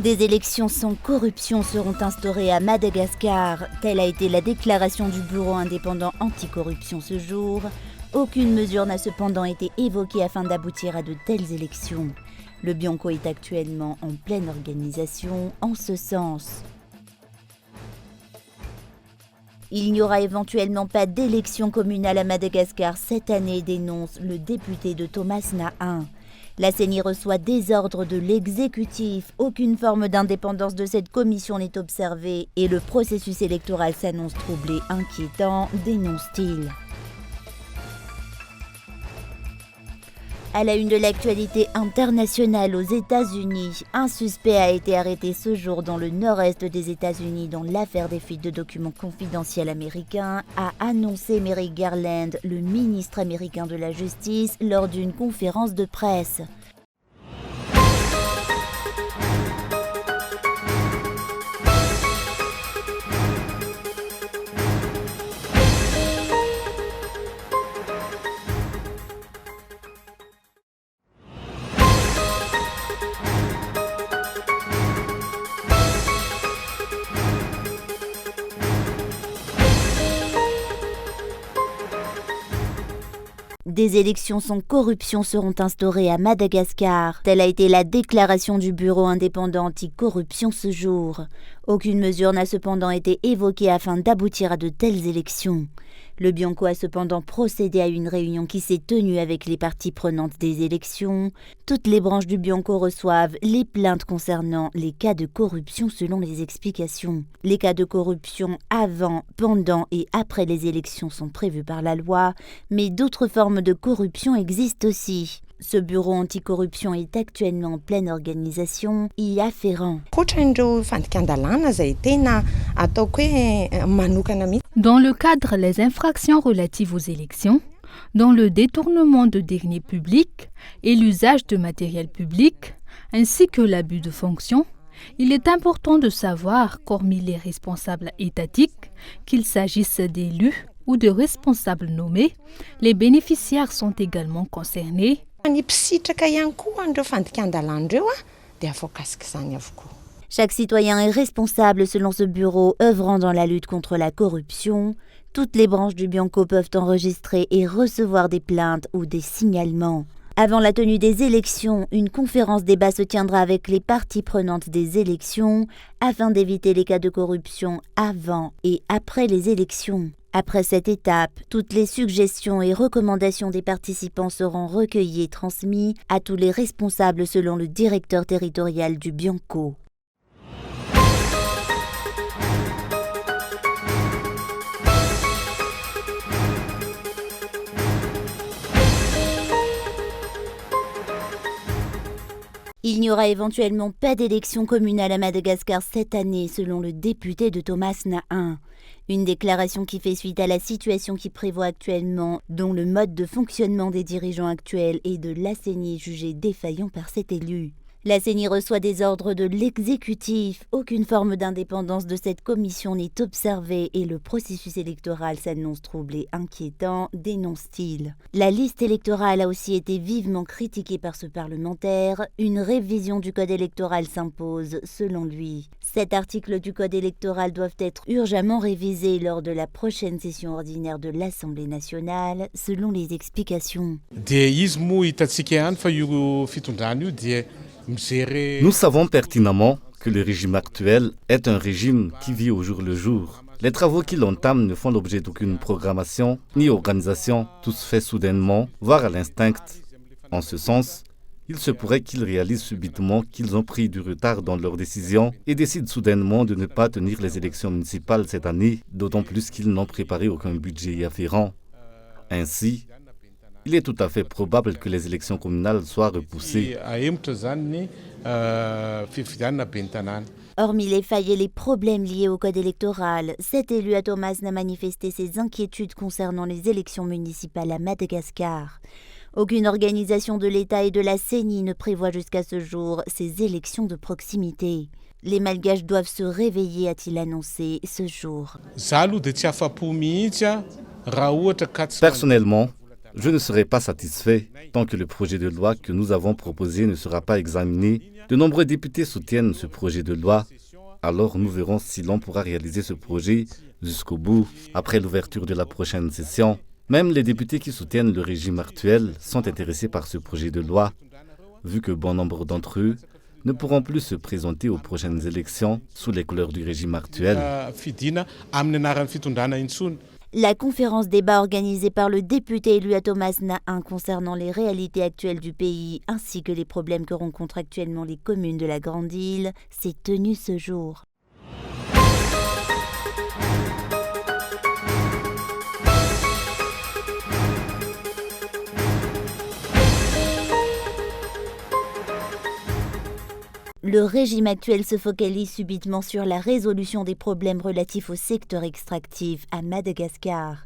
Des élections sans corruption seront instaurées à Madagascar. Telle a été la déclaration du Bureau indépendant anticorruption ce jour. Aucune mesure n'a cependant été évoquée afin d'aboutir à de telles élections. Le Bianco est actuellement en pleine organisation en ce sens. Il n'y aura éventuellement pas d'élection communale à Madagascar cette année, dénonce le député de Thomas Nahin. La CENI reçoit des ordres de l'exécutif. Aucune forme d'indépendance de cette commission n'est observée et le processus électoral s'annonce troublé, inquiétant, dénonce-t-il. À la une de l'actualité internationale aux États-Unis, un suspect a été arrêté ce jour dans le nord-est des États-Unis dans l'affaire des fuites de documents confidentiels américains, a annoncé Merrick Garland, le ministre américain de la Justice, lors d'une conférence de presse. Des élections sans corruption seront instaurées à Madagascar. Telle a été la déclaration du Bureau indépendant anticorruption ce jour. Aucune mesure n'a cependant été évoquée afin d'aboutir à de telles élections. Le Bianco a cependant procédé à une réunion qui s'est tenue avec les parties prenantes des élections. Toutes les branches du Bianco reçoivent les plaintes concernant les cas de corruption selon les explications. Les cas de corruption avant, pendant et après les élections sont prévus par la loi, mais d'autres formes de corruption existent aussi. Ce bureau anticorruption est actuellement en pleine organisation, y afférent. Dans le cadre des infractions relatives aux élections, dont le détournement de deniers publics et l'usage de matériel public, ainsi que l'abus de fonction, il est important de savoir qu'hormis les responsables étatiques, qu'il s'agisse d'élus ou de responsables nommés, les bénéficiaires sont également concernés. Chaque citoyen est responsable selon ce bureau œuvrant dans la lutte contre la corruption. Toutes les branches du Bianco peuvent enregistrer et recevoir des plaintes ou des signalements. Avant la tenue des élections, une conférence débat se tiendra avec les parties prenantes des élections afin d'éviter les cas de corruption avant et après les élections. Après cette étape, toutes les suggestions et recommandations des participants seront recueillies et transmises à tous les responsables selon le directeur territorial du Bianco. Il n'y aura éventuellement pas d'élection communale à Madagascar cette année, selon le député de Thomas Nahin. Une déclaration qui fait suite à la situation qui prévaut actuellement, dont le mode de fonctionnement des dirigeants actuels et de la CENI est jugé défaillant par cet élu. La CENI reçoit des ordres de l'exécutif. Aucune forme d'indépendance de cette commission n'est observée et le processus électoral s'annonce troublé, inquiétant, dénonce-t-il. La liste électorale a aussi été vivement critiquée par ce parlementaire. Une révision du code électoral s'impose, selon lui. 7 articles du code électoral doivent être urgemment révisés lors de la prochaine session ordinaire de l'Assemblée nationale, selon les explications. Nous savons pertinemment que le régime actuel est un régime qui vit au jour le jour. Les travaux qu'il entame ne font l'objet d'aucune programmation ni organisation, tout se fait soudainement, voire à l'instinct. En ce sens, il se pourrait qu'ils réalisent subitement qu'ils ont pris du retard dans leurs décisions et décident soudainement de ne pas tenir les élections municipales cette année, d'autant plus qu'ils n'ont préparé aucun budget y afférent. Ainsi, il est tout à fait probable que les élections communales soient repoussées. Hormis les failles et les problèmes liés au code électoral, cet élu à Thomas n'a manifesté ses inquiétudes concernant les élections municipales à Madagascar. Aucune organisation de l'État et de la CENI ne prévoit jusqu'à ce jour ces élections de proximité. Les Malgaches doivent se réveiller, a-t-il annoncé ce jour. Personnellement, Je ne serai pas satisfait tant que le projet de loi que nous avons proposé ne sera pas examiné. De nombreux députés soutiennent ce projet de loi. Alors nous verrons si l'on pourra réaliser ce projet jusqu'au bout, après l'ouverture de la prochaine session. Même les députés qui soutiennent le régime actuel sont intéressés par ce projet de loi, vu que bon nombre d'entre eux ne pourront plus se présenter aux prochaines élections sous les couleurs du régime actuel. La conférence débat organisée par le député élu à Thomas Nahin concernant les réalités actuelles du pays ainsi que les problèmes que rencontrent actuellement les communes de la Grande Île s'est tenue ce jour. Le régime actuel se focalise subitement sur la résolution des problèmes relatifs au secteur extractif à Madagascar.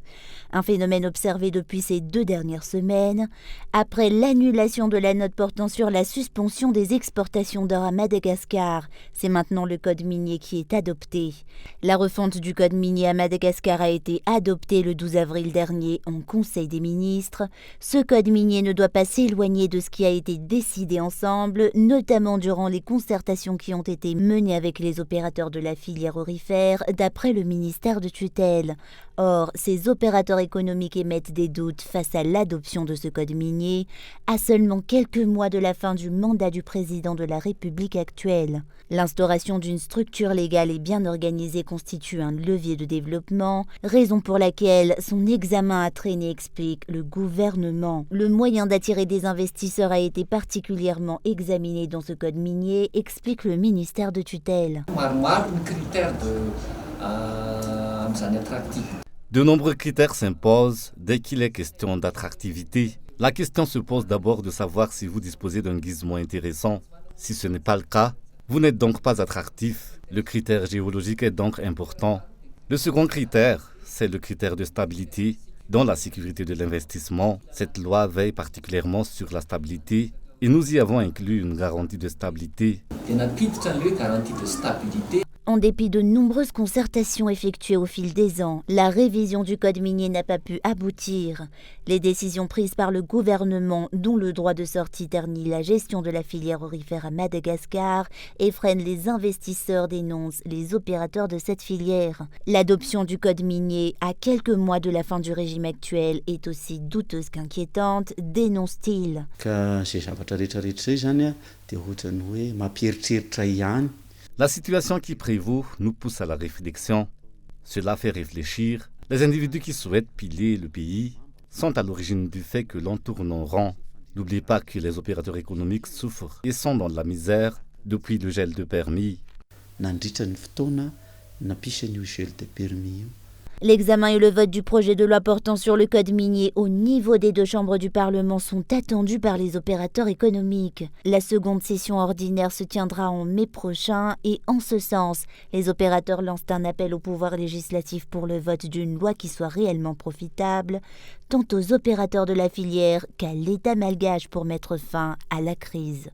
Un phénomène observé depuis ces 2 dernières semaines, après l'annulation de la note portant sur la suspension des exportations d'or à Madagascar. C'est maintenant le code minier qui est adopté. La refonte du code minier à Madagascar a été adoptée le 12 avril dernier en Conseil des ministres. Ce code minier ne doit pas s'éloigner de ce qui a été décidé ensemble, notamment durant les concertations qui ont été menées avec les opérateurs de la filière aurifère, d'après le ministère de tutelle. Or, ces opérateurs économiques émettent des doutes face à l'adoption de ce code minier, à seulement quelques mois de la fin du mandat du président de la République actuelle. L'instauration d'une structure légale et bien organisée constitue un levier de développement, raison pour laquelle son examen a traîné, explique le gouvernement. Le moyen d'attirer des investisseurs a été particulièrement examiné dans ce code minier, explique le ministère de tutelle. De nombreux critères s'imposent dès qu'il est question d'attractivité. La question se pose d'abord de savoir si vous disposez d'un gisement intéressant. Si ce n'est pas le cas, vous n'êtes donc pas attractif. Le critère géologique est donc important. Le second critère, c'est le critère de stabilité. Dans la sécurité de l'investissement, cette loi veille particulièrement sur la stabilité et nous y avons inclus une garantie de stabilité. En dépit de nombreuses concertations effectuées au fil des ans, la révision du code minier n'a pas pu aboutir. Les décisions prises par le gouvernement, dont le droit de sortie ternit la gestion de la filière aurifère à Madagascar, effreinent les investisseurs, dénoncent les opérateurs de cette filière. L'adoption du code minier à quelques mois de la fin du régime actuel est aussi douteuse qu'inquiétante, dénonce-t-il. La situation qui prévaut nous pousse à la réflexion. Cela fait réfléchir. Les individus qui souhaitent piller le pays sont à l'origine du fait que l'on tourne en rond. N'oubliez pas que les opérateurs économiques souffrent et sont dans la misère depuis le gel de permis. L'examen et le vote du projet de loi portant sur le code minier au niveau des 2 chambres du Parlement sont attendus par les opérateurs économiques. La seconde session ordinaire se tiendra en mai prochain et en ce sens, les opérateurs lancent un appel au pouvoir législatif pour le vote d'une loi qui soit réellement profitable, tant aux opérateurs de la filière qu'à l'État malgache pour mettre fin à la crise.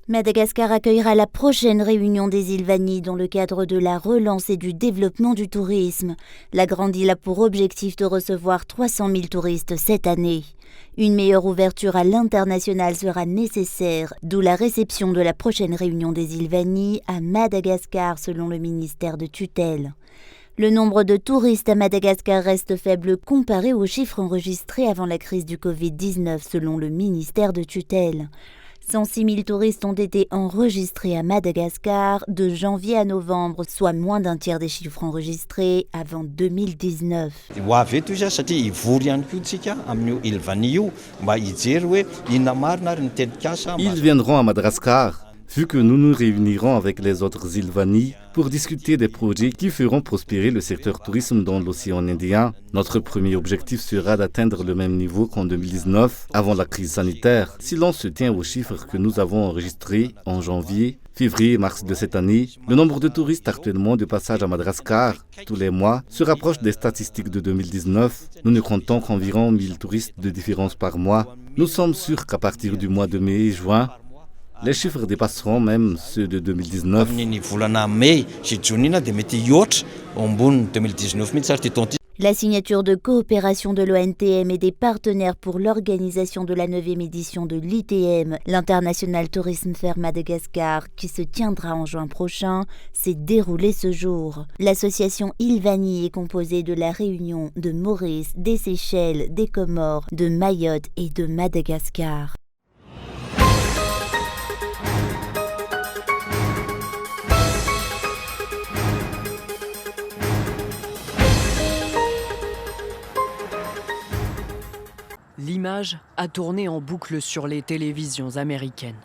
Madagascar accueillera la prochaine réunion des îles Vanille dans le cadre de la relance et du développement du tourisme. La Grande Île a pour objectif de recevoir 300 000 touristes cette année. Une meilleure ouverture à l'international sera nécessaire, d'où la réception de la prochaine réunion des îles Vanille à Madagascar selon le ministère de tutelle. Le nombre de touristes à Madagascar reste faible comparé aux chiffres enregistrés avant la crise du Covid-19 selon le ministère de tutelle. 106 000 touristes ont été enregistrés à Madagascar de janvier à novembre, soit moins d'un tiers des chiffres enregistrés avant 2019. Ils viendront à Madagascar, vu que nous nous réunirons avec les autres îles Vanille pour discuter des projets qui feront prospérer le secteur tourisme dans l'océan Indien. Notre premier objectif sera d'atteindre le même niveau qu'en 2019, avant la crise sanitaire. Si l'on se tient aux chiffres que nous avons enregistrés en janvier, février et mars de cette année, le nombre de touristes actuellement de passage à Madagascar tous les mois se rapproche des statistiques de 2019. Nous ne comptons qu'environ 1000 touristes de différence par mois. Nous sommes sûrs qu'à partir du mois de mai et juin, les chiffres dépasseront même ceux de 2019. La signature de coopération de l'ONTM et des partenaires pour l'organisation de la 9e édition de l'ITM, l'International Tourism Fair Madagascar, qui se tiendra en juin prochain, s'est déroulée ce jour. L'association Ilvani est composée de la Réunion, de Maurice, des Seychelles, des Comores, de Mayotte et de Madagascar. L'image a tourné en boucle sur les télévisions américaines.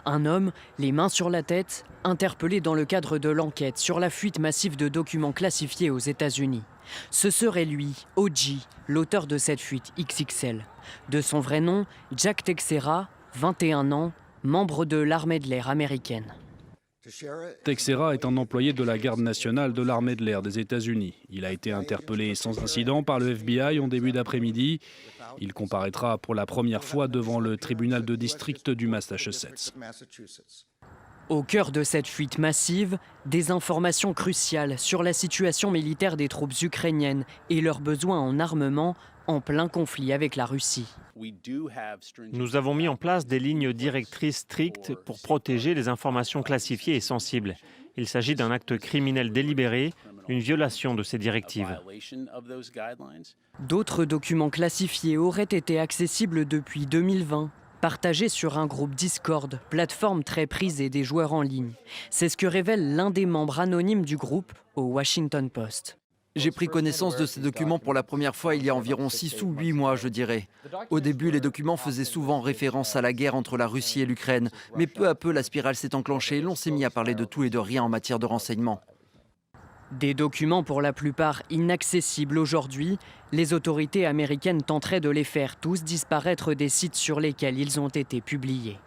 Un homme, les mains sur la tête, interpellé dans le cadre de l'enquête sur la fuite massive de documents classifiés aux États-Unis. Ce serait lui, OG, l'auteur de cette fuite XXL. De son vrai nom, Jack Teixeira, 21 ans, membre de l'armée de l'air américaine. Teixeira est un employé de la garde nationale de l'armée de l'air des États-Unis. Il a été interpellé sans incident par le FBI en début d'après-midi. Il comparaîtra pour la première fois devant le tribunal de district du Massachusetts. Au cœur de cette fuite massive, des informations cruciales sur la situation militaire des troupes ukrainiennes et leurs besoins en armement en plein conflit avec la Russie. Nous avons mis en place des lignes directrices strictes pour protéger les informations classifiées et sensibles. Il s'agit d'un acte criminel délibéré, une violation de ces directives. D'autres documents classifiés auraient été accessibles depuis 2020, partagés sur un groupe Discord, plateforme très prisée des joueurs en ligne. C'est ce que révèle l'un des membres anonymes du groupe au Washington Post. J'ai pris connaissance de ces documents pour la première fois il y a environ 6 ou 8 mois, je dirais. Au début, les documents faisaient souvent référence à la guerre entre la Russie et l'Ukraine. Mais peu à peu, la spirale s'est enclenchée et l'on s'est mis à parler de tout et de rien en matière de renseignement. Des documents pour la plupart inaccessibles aujourd'hui, les autorités américaines tenteraient de les faire tous disparaître des sites sur lesquels ils ont été publiés.